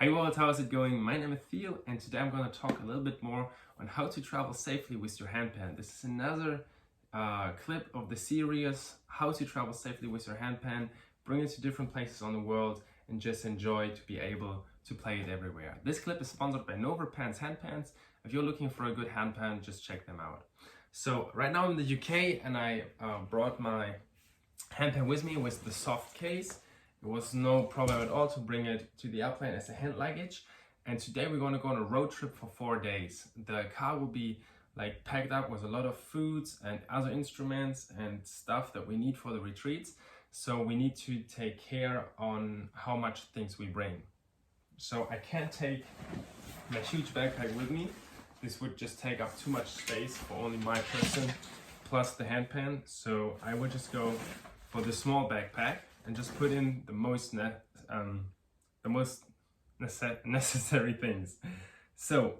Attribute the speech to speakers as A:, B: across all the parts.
A: Hey world, how is it going? My name is Theo and today I'm going to talk a little bit more on how to travel safely with your handpan. This is another clip of the series, how to travel safely with your handpan, bring it to different places on the world and just enjoy to be able to play it everywhere. This clip is sponsored by Novapans handpans. If you're looking for a good handpan, just check them out. So right now I'm in the UK and I brought my handpan with me with the soft case. It was no problem at all to bring it to the airplane as a hand luggage. And today we're going to go on a road trip for 4 days. The car will be like packed up with a lot of foods and other instruments and stuff that we need for the retreats. So we need to take care on how much things we bring. So I can't take my huge backpack with me. This would just take up too much space for only my person plus the handpan. So I would just go for the small backpack and just put in the most necessary things. So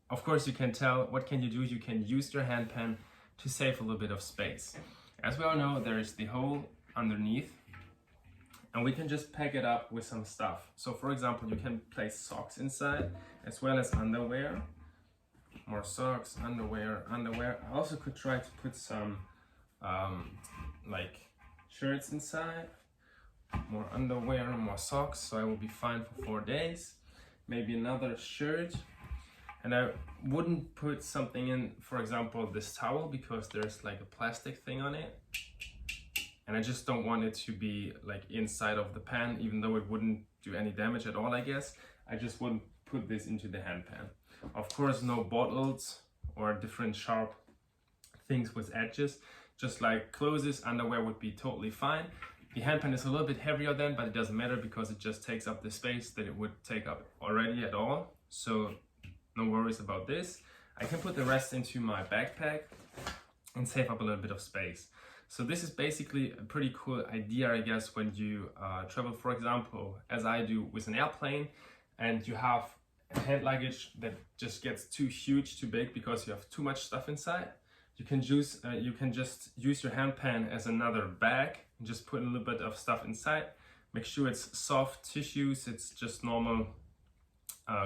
A: of course you can tell, what can you do? You can use your handpan to save a little bit of space. As we all know, there is the hole underneath and we can just pack it up with some stuff. So for example, you can place socks inside as well as underwear. More socks, underwear. I also could try to put some like shirts inside. More underwear, more socks, so I will be fine for 4 days. Maybe another shirt. And I wouldn't put something in, for example, this towel, because there's like a plastic thing on it. And I just don't want it to be like inside of the pan, even though it wouldn't do any damage at all, I guess. I just wouldn't put this into the handpan. Of course, no bottles or different sharp things with edges. Just like clothes, underwear would be totally fine. The handpan is a little bit heavier then, but it doesn't matter because it just takes up the space that it would take up already at all. So no worries about this. I can put the rest into my backpack and save up a little bit of space. So this is basically a pretty cool idea, I guess, when you travel, for example, as I do with an airplane, and you have a hand luggage that just gets too huge, too big because you have too much stuff inside. You can just use your handpan as another bag and just put a little bit of stuff inside. Make sure it's soft tissues, it's just normal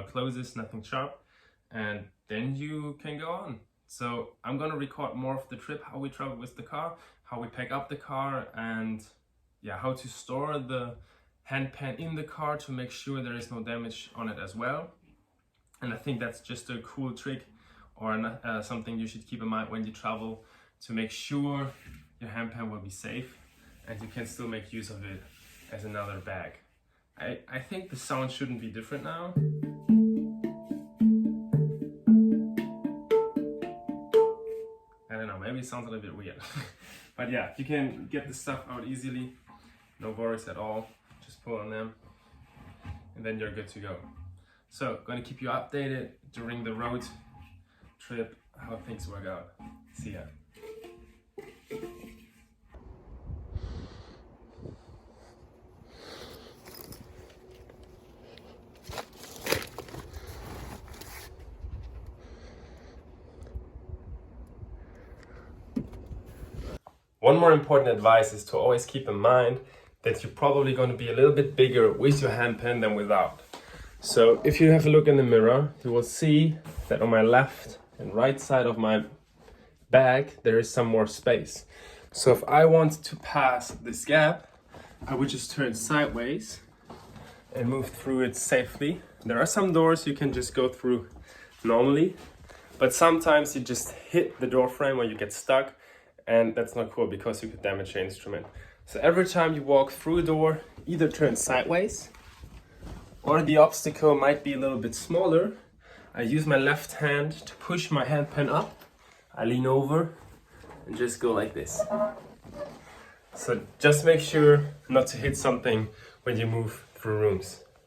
A: clothes, nothing sharp, and then you can go on. So I'm gonna record more of the trip, how we travel with the car, how we pack up the car, and yeah, how to store the handpan in the car to make sure there is no damage on it as well. And I think that's just a cool trick, or something you should keep in mind when you travel, to make sure your handpan will be safe and you can still make use of it as another bag. I think the sound shouldn't be different now. I don't know, maybe it sounds a little bit weird. But yeah, you can get the stuff out easily, no worries at all. Just pull on them and then you're good to go. So, gonna keep you updated during the road trip, how things work out. See ya. One more important advice is to always keep in mind that you're probably going to be a little bit bigger with your handpan than without. So if you have a look in the mirror, you will see that on my left and right side of my bag, there is some more space. So if I want to pass this gap, I would just turn sideways and move through it safely. There are some doors you can just go through normally, but sometimes you just hit the door frame or you get stuck, and that's not cool because you could damage your instrument. So every time you walk through a door, either turn sideways, or the obstacle might be a little bit smaller. I use my left hand to push my handpan up. I lean over and just go like this. So just make sure not to hit something when you move through rooms.